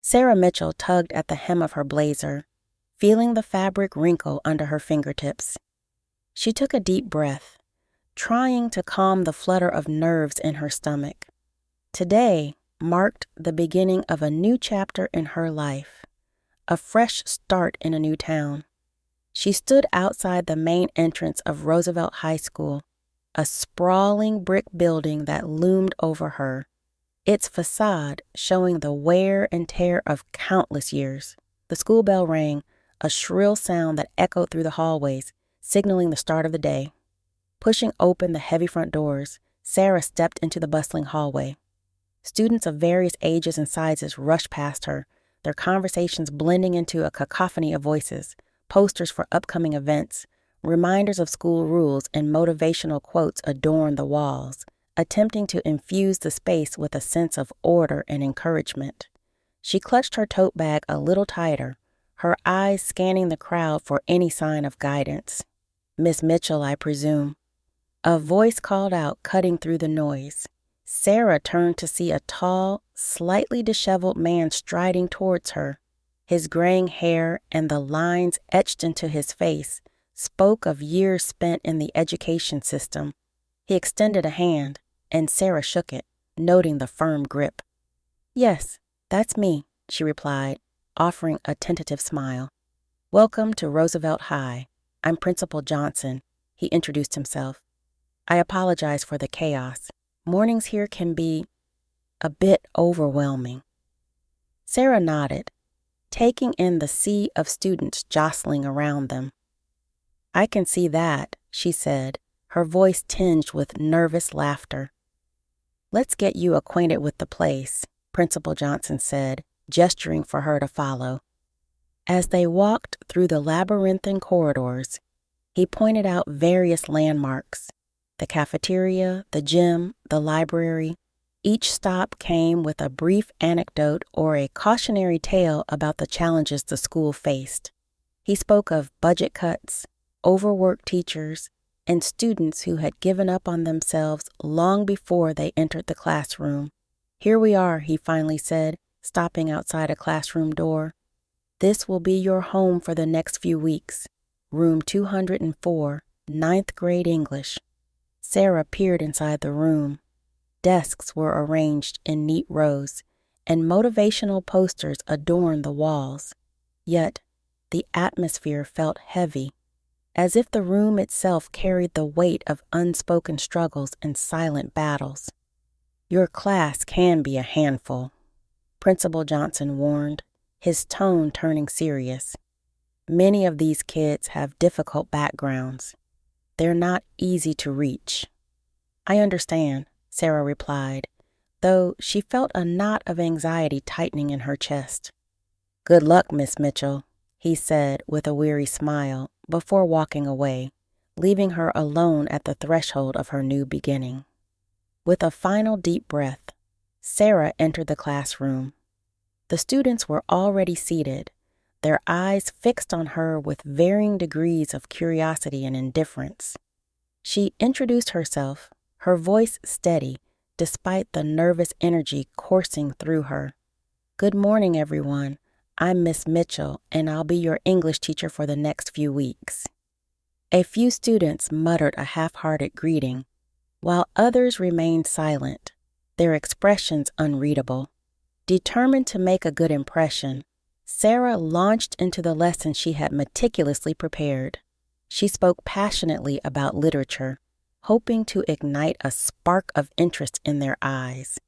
Sarah Mitchell tugged at the hem of her blazer, feeling the fabric wrinkle under her fingertips. She took a deep breath, trying to calm the flutter of nerves in her stomach. Today marked the beginning of a new chapter in her life, a fresh start in a new town. She stood outside the main entrance of Roosevelt High School, a sprawling brick building that loomed over her, its facade showing the wear and tear of countless years. The school bell rang, a shrill sound that echoed through the hallways, signaling the start of the day. Pushing open the heavy front doors, Sarah stepped into the bustling hallway. Students of various ages and sizes rushed past her, their conversations blending into a cacophony of voices. Posters for upcoming events, reminders of school rules, and motivational quotes adorned the walls, attempting to infuse the space with a sense of order and encouragement. She clutched her tote bag a little tighter, her eyes scanning the crowd for any sign of guidance. "Miss Mitchell, I presume." A voice called out, cutting through the noise. Sarah turned to see a tall, slightly disheveled man striding towards her. His graying hair and the lines etched into his face spoke of years spent in the education system. He extended a hand, and Sarah shook it, noting the firm grip. "Yes, that's me," she replied, offering a tentative smile. "Welcome to Roosevelt High. I'm Principal Johnson," he introduced himself. "I apologize for the chaos. Mornings here can be a bit overwhelming." Sarah nodded, taking in the sea of students jostling around them. "I can see that," she said, her voice tinged with nervous laughter. "Let's get you acquainted with the place," Principal Johnson said, gesturing for her to follow. As they walked through the labyrinthine corridors, he pointed out various landmarks: the cafeteria, the gym, the library. Each stop came with a brief anecdote or a cautionary tale about the challenges the school faced. He spoke of budget cuts, overworked teachers, and students who had given up on themselves long before they entered the classroom. "Here we are," he finally said, stopping outside a classroom door. "This will be your home for the next few weeks. Room 204, 9th grade English." Sarah peered inside the room. Desks were arranged in neat rows, and motivational posters adorned the walls. Yet, the atmosphere felt heavy, as if the room itself carried the weight of unspoken struggles and silent battles. "Your class can be a handful," Principal Johnson warned, his tone turning serious. "Many of these kids have difficult backgrounds. They're not easy to reach." "I understand," Sarah replied, though she felt a knot of anxiety tightening in her chest. "Good luck, Miss Mitchell," he said with a weary smile before walking away, leaving her alone at the threshold of her new beginning. With a final deep breath, Sarah entered the classroom. The students were already seated, their eyes fixed on her with varying degrees of curiosity and indifference. She introduced herself, her voice steady, despite the nervous energy coursing through her. "Good morning, everyone. I'm Miss Mitchell, and I'll be your English teacher for the next few weeks." A few students muttered a half-hearted greeting, while others remained silent, their expressions unreadable. Determined to make a good impression, Sarah launched into the lesson she had meticulously prepared. She spoke passionately about literature, hoping to ignite a spark of interest in their eyes.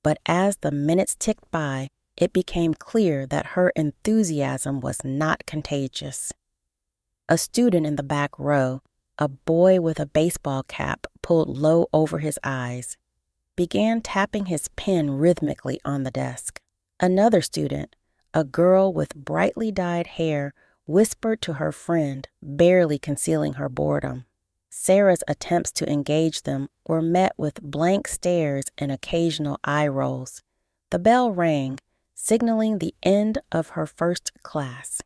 But as the minutes ticked by, it became clear that her enthusiasm was not contagious. A student in the back row, a boy with a baseball cap pulled low over his eyes, began tapping his pen rhythmically on the desk. Another student, a girl with brightly dyed hair, whispered to her friend, barely concealing her boredom. Sarah's attempts to engage them were met with blank stares and occasional eye rolls. The bell rang, signaling the end of her first class.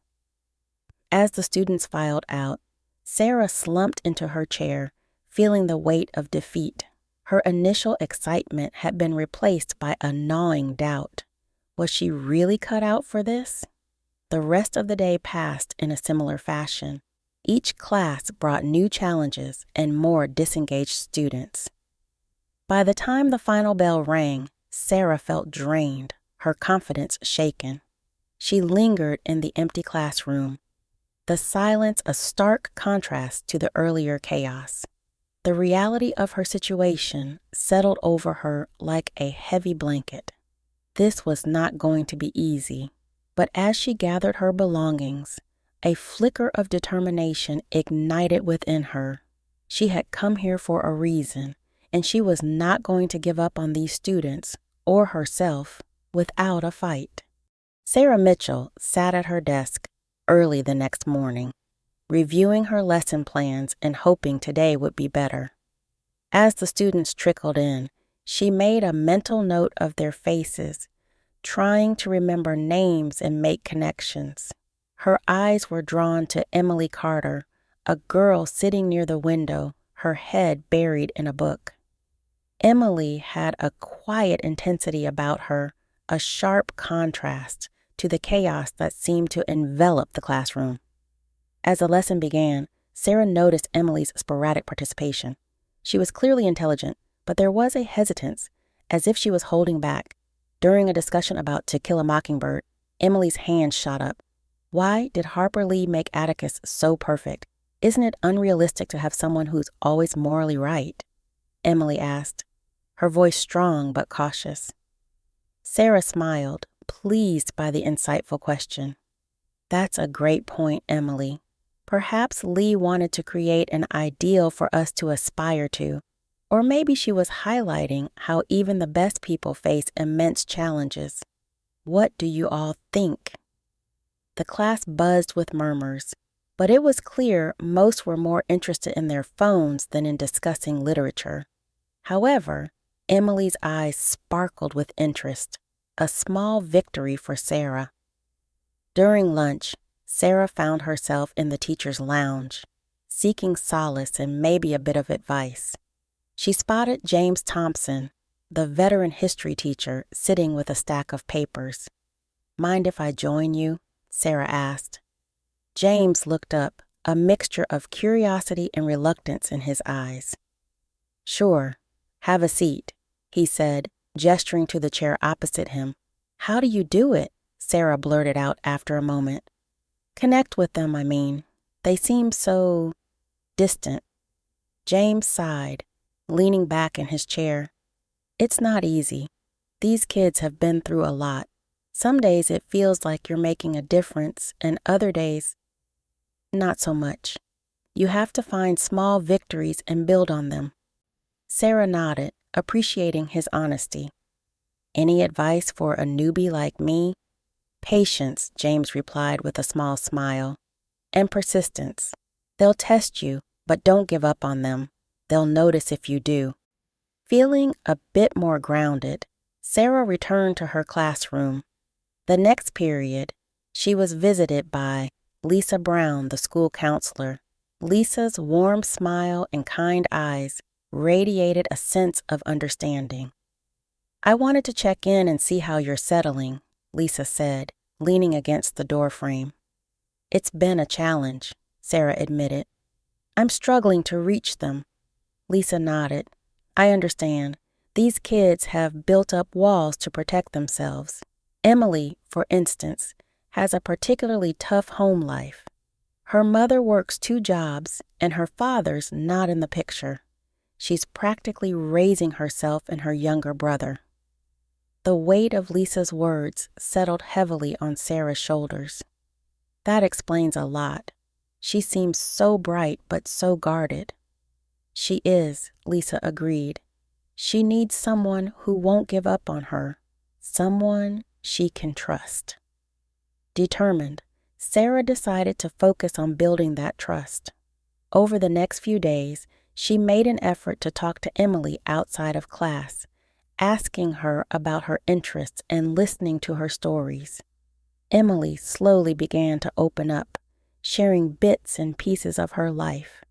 As the students filed out, Sarah slumped into her chair, feeling the weight of defeat. Her initial excitement had been replaced by a gnawing doubt. Was she really cut out for this? The rest of the day passed in a similar fashion. Each class brought new challenges and more disengaged students. By the time the final bell rang, Sarah felt drained, her confidence shaken. She lingered in the empty classroom, the silence a stark contrast to the earlier chaos. The reality of her situation settled over her like a heavy blanket. This was not going to be easy, but as she gathered her belongings, a flicker of determination ignited within her. She had come here for a reason, and she was not going to give up on these students or herself without a fight. Sarah Mitchell sat at her desk early the next morning, reviewing her lesson plans and hoping today would be better. As the students trickled in, she made a mental note of their faces, trying to remember names and make connections. Her eyes were drawn to Emily Carter, a girl sitting near the window, her head buried in a book. Emily had a quiet intensity about her, a sharp contrast to the chaos that seemed to envelop the classroom. As the lesson began, Sarah noticed Emily's sporadic participation. She was clearly intelligent, but there was a hesitance, as if she was holding back. During a discussion about To Kill a Mockingbird, Emily's hand shot up. Why did Harper Lee make Atticus so perfect? Isn't it unrealistic to have someone who's always morally right? Emily asked, her voice strong but cautious. Sarah smiled, pleased by the insightful question. That's a great point, Emily. Perhaps Lee wanted to create an ideal for us to aspire to, or maybe she was highlighting how even the best people face immense challenges. What do you all think? The class buzzed with murmurs, but it was clear most were more interested in their phones than in discussing literature. However, Emily's eyes sparkled with interest, a small victory for Sarah. During lunch, Sarah found herself in the teacher's lounge, seeking solace and maybe a bit of advice. She spotted James Thompson, the veteran history teacher, sitting with a stack of papers. "Mind if I join you?" Sarah asked. James looked up, a mixture of curiosity and reluctance in his eyes. "Sure, have a seat," he said, gesturing to the chair opposite him. "How do you do it?" Sarah blurted out after a moment. "Connect with them, I mean. They seem so distant." James sighed, leaning back in his chair. "It's not easy. These kids have been through a lot. Some days it feels like you're making a difference, and other days, not so much. You have to find small victories and build on them." Sarah nodded, appreciating his honesty. "Any advice for a newbie like me?" "Patience," James replied with a small smile, "and persistence. They'll test you, but don't give up on them. They'll notice if you do." Feeling a bit more grounded, Sarah returned to her classroom. The next period, she was visited by Lisa Brown, the school counselor. Lisa's warm smile and kind eyes radiated a sense of understanding. "I wanted to check in and see how you're settling," Lisa said, leaning against the doorframe. "It's been a challenge," Sarah admitted. "I'm struggling to reach them." Lisa nodded. "I understand. These kids have built up walls to protect themselves. Emily, for instance, has a particularly tough home life. Her mother works 2 jobs, and her father's not in the picture. She's practically raising herself and her younger brother." The weight of Lisa's words settled heavily on Sarah's shoulders. "That explains a lot. She seems so bright but so guarded." "She is," Lisa agreed. "She needs someone who won't give up on her, someone she can trust." Determined, Sarah decided to focus on building that trust. Over the next few days, she made an effort to talk to Emily outside of class, asking her about her interests and listening to her stories. Emily slowly began to open up, sharing bits and pieces of her life.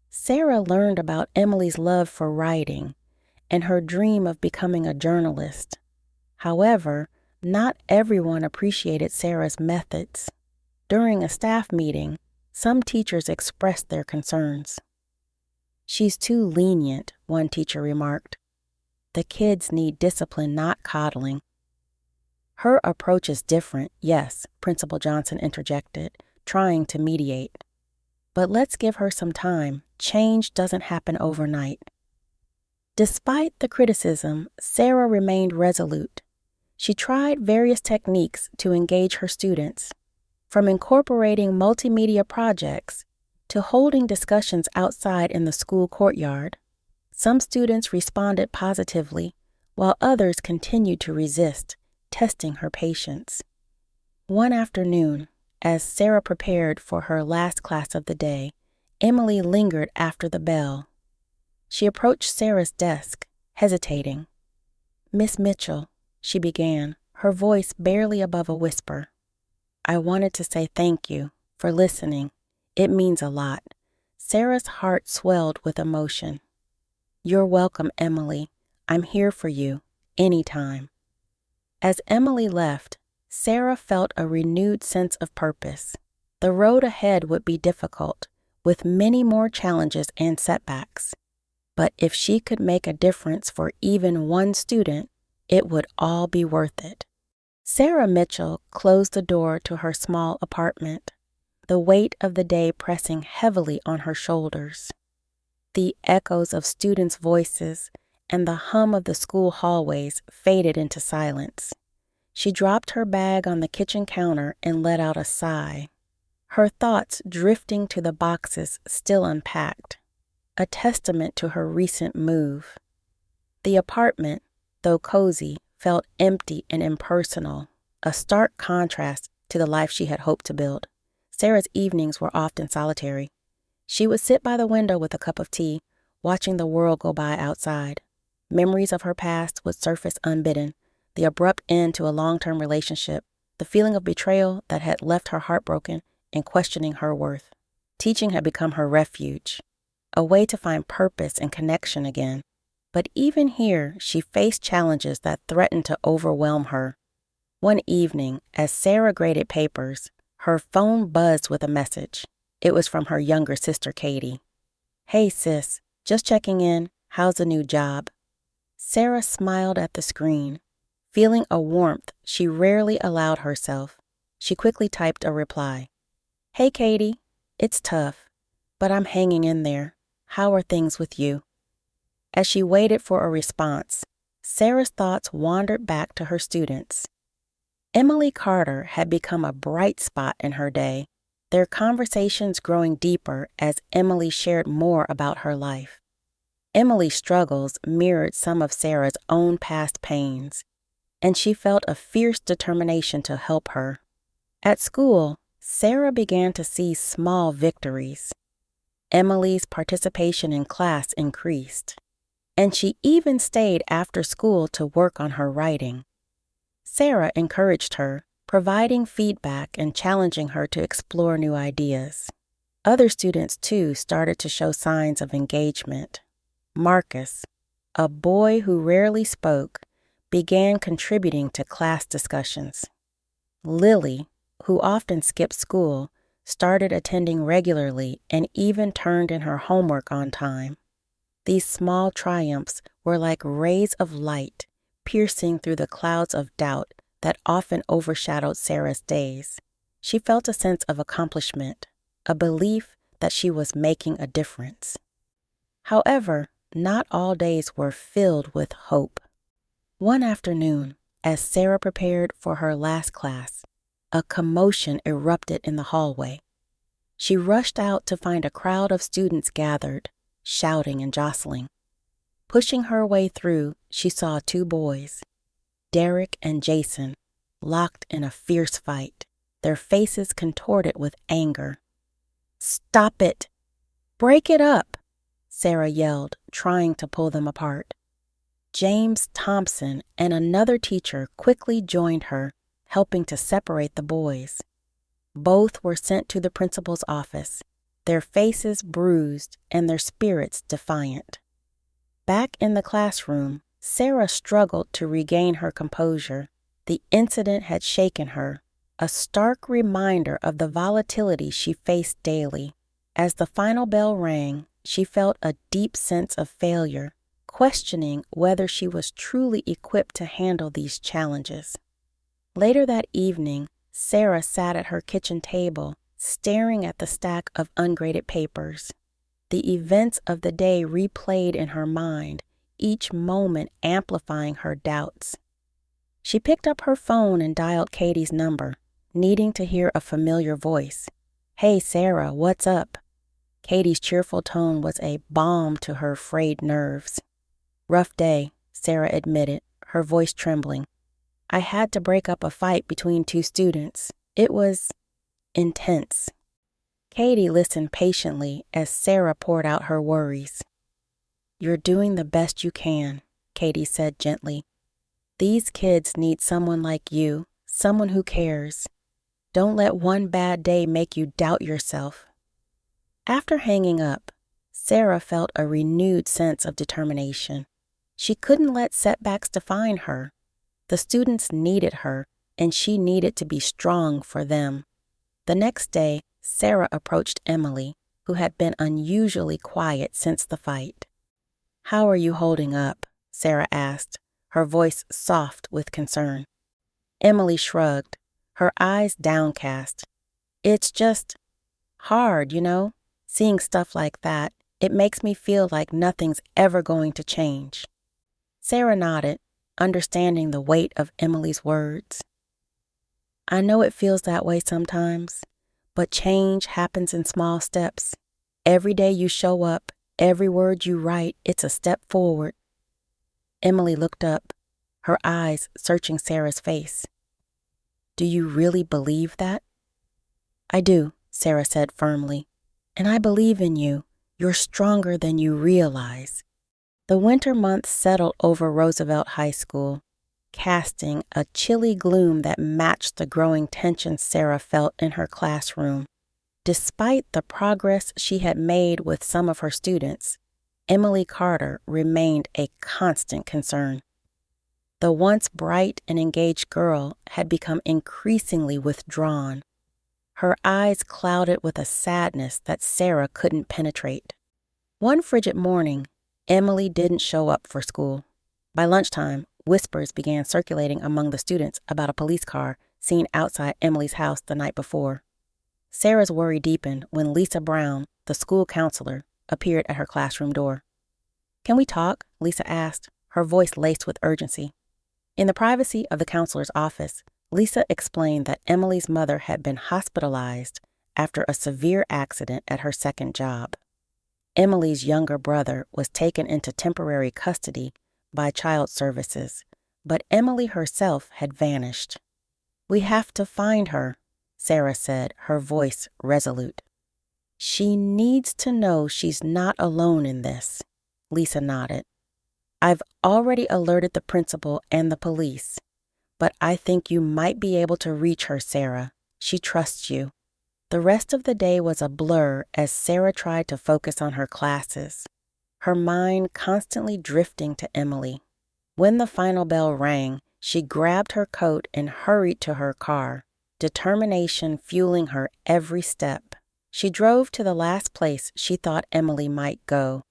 Sarah learned about Emily's love for writing and her dream of becoming a journalist. However, Not everyone appreciated Sarah's methods. During a staff meeting, some teachers expressed their concerns. "She's too lenient," one teacher remarked. "The kids need discipline, not coddling." "Her approach is different, yes," Principal Johnson interjected, trying to mediate. "But let's give her some time. Change doesn't happen overnight." Despite the criticism, Sarah remained resolute. She tried various techniques to engage her students, from incorporating multimedia projects to holding discussions outside in the school courtyard. Some students responded positively, while others continued to resist, testing her patience. One afternoon, as Sarah prepared for her last class of the day, Emily lingered after the bell. She approached Sarah's desk, hesitating. "Miss Mitchell," she began, her voice barely above a whisper. "I wanted to say thank you for listening. It means a lot." Sarah's heart swelled with emotion. "You're welcome, Emily. I'm here for you, anytime." As Emily left, Sarah felt a renewed sense of purpose. The road ahead would be difficult, with many more challenges and setbacks. But if she could make a difference for even one student, it would all be worth it. Sarah Mitchell closed the door to her small apartment, the weight of the day pressing heavily on her shoulders. The echoes of students' voices and the hum of the school hallways faded into silence. She dropped her bag on the kitchen counter and let out a sigh, her thoughts drifting to the boxes still unpacked, a testament to her recent move. The apartment, though cozy, felt empty and impersonal, a stark contrast to the life she had hoped to build. Sarah's evenings were often solitary. She would sit by the window with a cup of tea, watching the world go by outside. Memories of her past would surface unbidden, the abrupt end to a long-term relationship, the feeling of betrayal that had left her heartbroken and questioning her worth. Teaching had become her refuge, a way to find purpose and connection again. But even here, she faced challenges that threatened to overwhelm her. One evening, as Sarah graded papers, her phone buzzed with a message. It was from her younger sister, Katie. "Hey, sis, just checking in. How's the new job?" Sarah smiled at the screen. Feeling a warmth she rarely allowed herself, she quickly typed a reply. "Hey, Katie, it's tough, but I'm hanging in there. How are things with you?" As she waited for a response, Sarah's thoughts wandered back to her students. Emily Carter had become a bright spot in her day, their conversations growing deeper as Emily shared more about her life. Emily's struggles mirrored some of Sarah's own past pains, and she felt a fierce determination to help her. At school, Sarah began to see small victories. Emily's participation in class increased, and she even stayed after school to work on her writing. Sarah encouraged her, providing feedback and challenging her to explore new ideas. Other students, too, started to show signs of engagement. Marcus, a boy who rarely spoke, began contributing to class discussions. Lily, who often skipped school, started attending regularly and even turned in her homework on time. These small triumphs were like rays of light piercing through the clouds of doubt that often overshadowed Sarah's days. She felt a sense of accomplishment, a belief that she was making a difference. However, not all days were filled with hope. One afternoon, as Sarah prepared for her last class, a commotion erupted in the hallway. She rushed out to find a crowd of students gathered, shouting and jostling. Pushing her way through, she saw two boys, Derek and Jason, locked in a fierce fight, their faces contorted with anger. "Stop it! Break it up!" Sarah yelled, trying to pull them apart. James Thompson and another teacher quickly joined her, helping to separate the boys. Both were sent to the principal's office, their faces bruised and their spirits defiant. Back in the classroom, Sarah struggled to regain her composure. The incident had shaken her, a stark reminder of the volatility she faced daily. As the final bell rang, she felt a deep sense of failure, questioning whether she was truly equipped to handle these challenges. Later that evening, Sarah sat at her kitchen table, staring at the stack of ungraded papers. The events of the day replayed in her mind, each moment amplifying her doubts. She picked up her phone and dialed Katie's number, needing to hear a familiar voice. "Hey, Sarah, what's up?" Katie's cheerful tone was a balm to her frayed nerves. "Rough day," Sarah admitted, her voice trembling. "I had to break up a fight between two students. It was intense." Katie listened patiently as Sarah poured out her worries. "You're doing the best you can," Katie said gently. "These kids need someone like you, someone who cares. Don't let one bad day make you doubt yourself." After hanging up, Sarah felt a renewed sense of determination. She couldn't let setbacks define her. The students needed her, and she needed to be strong for them. The next day, Sarah approached Emily, who had been unusually quiet since the fight. "How are you holding up?" Sarah asked, her voice soft with concern. Emily shrugged, her eyes downcast. "It's just hard, seeing stuff like that. It makes me feel like nothing's ever going to change." Sarah nodded, understanding the weight of Emily's words. "I know it feels that way sometimes, but change happens in small steps. Every day you show up, every word you write, it's a step forward." Emily looked up, her eyes searching Sarah's face. "Do you really believe that?" "I do," Sarah said firmly. "And I believe in you. You're stronger than you realize." The winter months settled over Roosevelt High School, casting a chilly gloom that matched the growing tension Sarah felt in her classroom. Despite the progress she had made with some of her students, Emily Carter remained a constant concern. The once bright and engaged girl had become increasingly withdrawn, her eyes clouded with a sadness that Sarah couldn't penetrate. One frigid morning, Emily didn't show up for school. By lunchtime, whispers began circulating among the students about a police car seen outside Emily's house the night before. Sarah's worry deepened when Lisa Brown, the school counselor, appeared at her classroom door. "Can we talk?" Lisa asked, her voice laced with urgency. In the privacy of the counselor's office, Lisa explained that Emily's mother had been hospitalized after a severe accident at her second job. Emily's younger brother was taken into temporary custody by child services, but Emily herself had vanished. "We have to find her," Sarah said, her voice resolute. "She needs to know she's not alone in this." Lisa nodded. "I've already alerted the principal and the police, but I think you might be able to reach her, Sarah. She trusts you." The rest of the day was a blur as Sarah tried to focus on her classes, her mind constantly drifting to Emily. When the final bell rang, she grabbed her coat and hurried to her car, determination fueling her every step. She drove to the last place she thought Emily might go,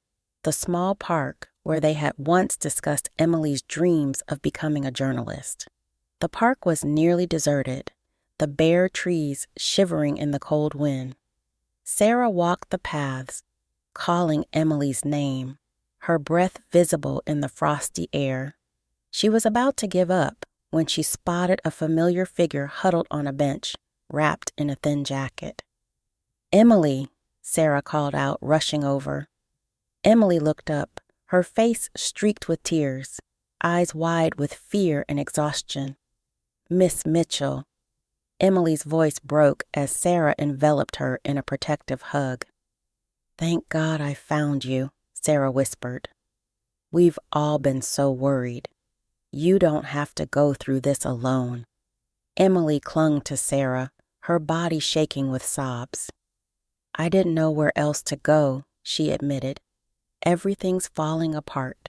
the small park where they had once discussed Emily's dreams of becoming a journalist. The park was nearly deserted, the bare trees shivering in the cold wind. Sarah walked the paths, calling Emily's name, her breath visible in the frosty air. She was about to give up when she spotted a familiar figure huddled on a bench, wrapped in a thin jacket. "Emily," Sarah called out, rushing over. Emily looked up, her face streaked with tears, eyes wide with fear and exhaustion. "Miss Mitchell." Emily's voice broke as Sarah enveloped her in a protective hug. "Thank God I found you," Sarah whispered. "We've all been so worried. You don't have to go through this alone." Emily clung to Sarah, her body shaking with sobs. "I didn't know where else to go," she admitted. "Everything's falling apart."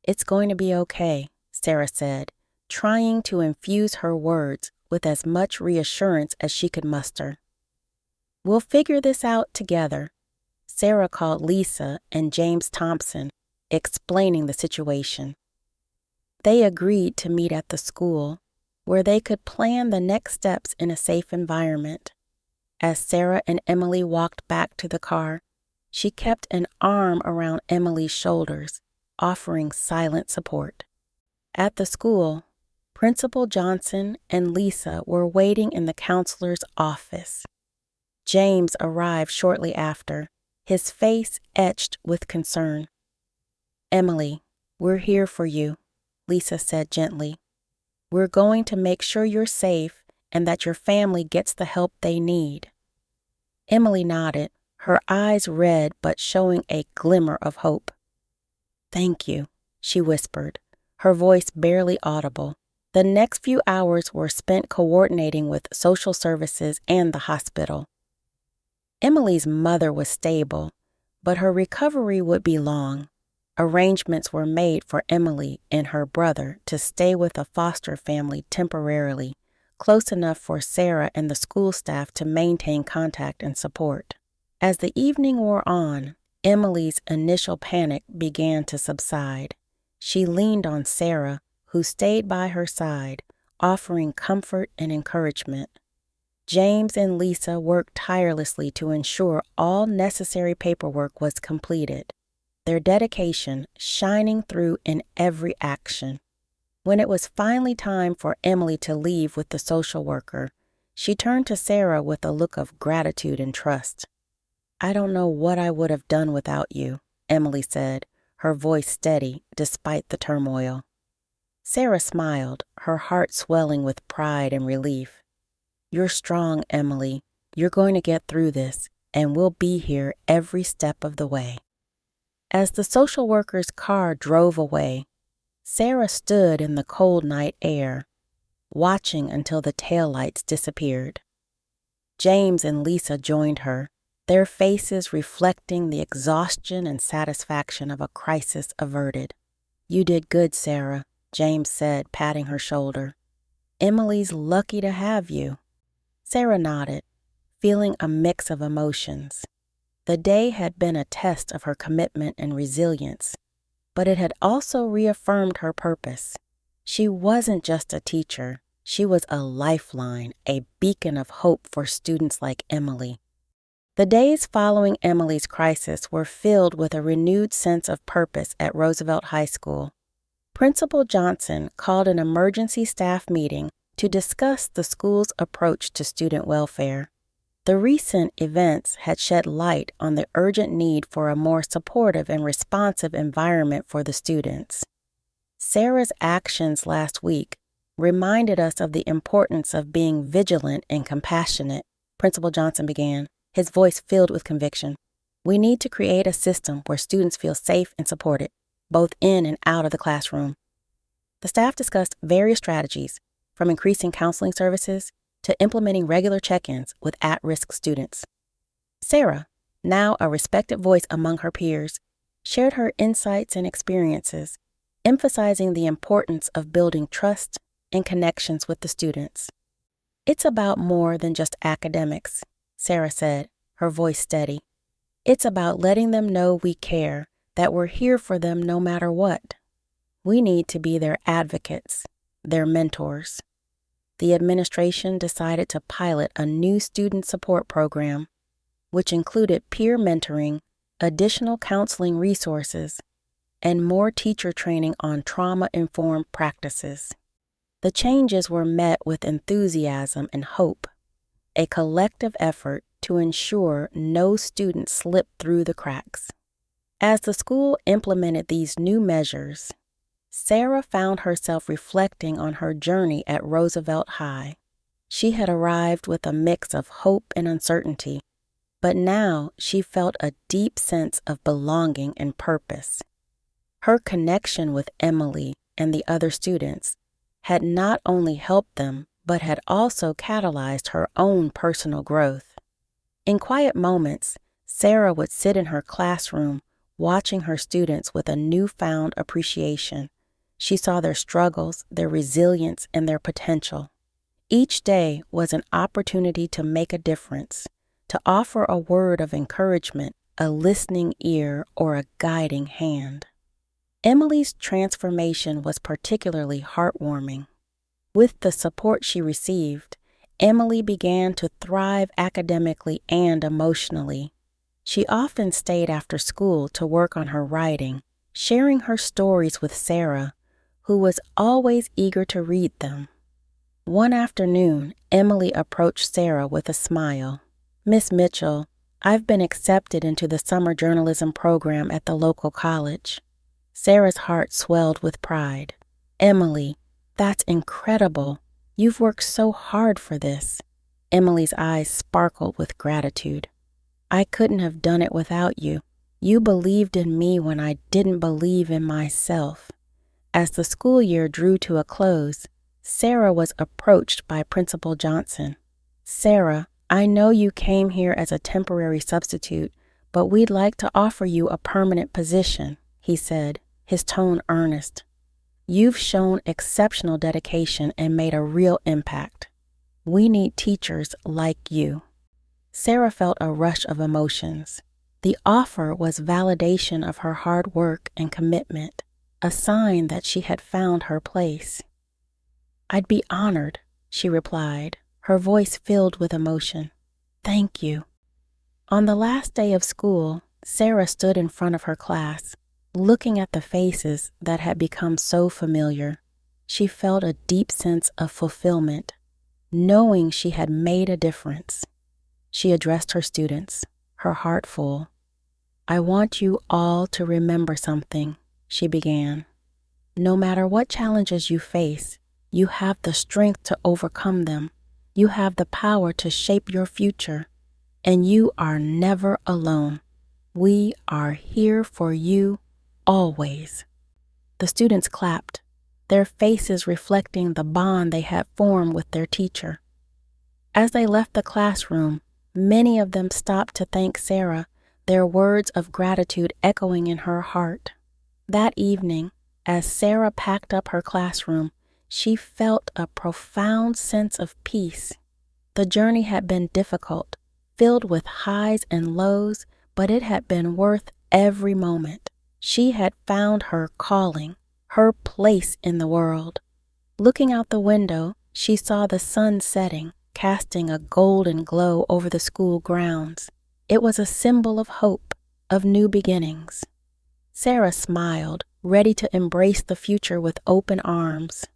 "It's going to be okay," Sarah said, trying to infuse her words with as much reassurance as she could muster. "We'll figure this out together," Sarah called Lisa and James Thompson, explaining the situation. They agreed to meet at the school, where they could plan the next steps in a safe environment. As Sarah and Emily walked back to the car, she kept an arm around Emily's shoulders, offering silent support. At the school, Principal Johnson and Lisa were waiting in the counselor's office. James arrived shortly after, his face etched with concern. "Emily, we're here for you," Lisa said gently. "We're going to make sure you're safe and that your family gets the help they need." Emily nodded, her eyes red but showing a glimmer of hope. "Thank you," she whispered, her voice barely audible. The next few hours were spent coordinating with social services and the hospital. Emily's mother was stable, but her recovery would be long. Arrangements were made for Emily and her brother to stay with a foster family temporarily, close enough for Sarah and the school staff to maintain contact and support. As the evening wore on, Emily's initial panic began to subside. She leaned on Sarah, who stayed by her side, offering comfort and encouragement. James and Lisa worked tirelessly to ensure all necessary paperwork was completed, their dedication shining through in every action. When it was finally time for Emily to leave with the social worker, she turned to Sarah with a look of gratitude and trust. "I don't know what I would have done without you," Emily said, her voice steady despite the turmoil. Sarah smiled, her heart swelling with pride and relief. "You're strong, Emily. You're going to get through this, and we'll be here every step of the way." As the social worker's car drove away, Sarah stood in the cold night air, watching until the taillights disappeared. James and Lisa joined her, their faces reflecting the exhaustion and satisfaction of a crisis averted. "You did good, Sarah," James said, patting her shoulder. "Emily's lucky to have you." Sarah nodded, feeling a mix of emotions. The day had been a test of her commitment and resilience, but it had also reaffirmed her purpose. She wasn't just a teacher, she was a lifeline, a beacon of hope for students like Emily. The days following Emily's crisis were filled with a renewed sense of purpose at Roosevelt High School. Principal Johnson called an emergency staff meeting to discuss the school's approach to student welfare. The recent events had shed light on the urgent need for a more supportive and responsive environment for the students. Sarah's actions last week reminded us of the importance of being vigilant and compassionate, Principal Johnson began, his voice filled with conviction. "We need to create a system where students feel safe and supported, both in and out of the classroom." The staff discussed various strategies, from increasing counseling services to implementing regular check-ins with at-risk students. Sarah, now a respected voice among her peers, shared her insights and experiences, emphasizing the importance of building trust and connections with the students. "It's about more than just academics," Sarah said, her voice steady. "It's about letting them know we care, that we're here for them no matter what. We need to be their advocates, their mentors." The administration decided to pilot a new student support program, which included peer mentoring, additional counseling resources, and more teacher training on trauma-informed practices. The changes were met with enthusiasm and hope, a collective effort to ensure no student slipped through the cracks. As the school implemented these new measures, Sarah found herself reflecting on her journey at Roosevelt High. She had arrived with a mix of hope and uncertainty, but now she felt a deep sense of belonging and purpose. Her connection with Emily and the other students had not only helped them, but had also catalyzed her own personal growth. In quiet moments, Sarah would sit in her classroom, watching her students with a newfound appreciation. She saw their struggles, their resilience, and their potential. Each day was an opportunity to make a difference, to offer a word of encouragement, a listening ear, or a guiding hand. Emily's transformation was particularly heartwarming. With the support she received, Emily began to thrive academically and emotionally. She often stayed after school to work on her writing, sharing her stories with Sarah, who was always eager to read them. One afternoon, Emily approached Sarah with a smile. "Miss Mitchell, I've been accepted into the summer journalism program at the local college." Sarah's heart swelled with pride. "Emily, that's incredible. You've worked so hard for this." Emily's eyes sparkled with gratitude. "I couldn't have done it without you. You believed in me when I didn't believe in myself." As the school year drew to a close, Sarah was approached by Principal Johnson. "Sarah, I know you came here as a temporary substitute, but we'd like to offer you a permanent position," he said, his tone earnest. "You've shown exceptional dedication and made a real impact. We need teachers like you." Sarah felt a rush of emotions. The offer was validation of her hard work and commitment, a sign that she had found her place. "I'd be honored," she replied, her voice filled with emotion. "Thank you." On the last day of school, Sarah stood in front of her class, looking at the faces that had become so familiar. She felt a deep sense of fulfillment, knowing she had made a difference. She addressed her students, her heart full. "I want you all to remember something," she began. "No matter what challenges you face, you have the strength to overcome them. You have the power to shape your future, and you are never alone. We are here for you always." The students clapped, their faces reflecting the bond they had formed with their teacher. As they left the classroom, many of them stopped to thank Sarah, their words of gratitude echoing in her heart. That evening, as Sarah packed up her classroom, she felt a profound sense of peace. The journey had been difficult, filled with highs and lows, but it had been worth every moment. She had found her calling, her place in the world. Looking out the window, she saw the sun setting, casting a golden glow over the school grounds. It was a symbol of hope, of new beginnings. Sarah smiled, ready to embrace the future with open arms.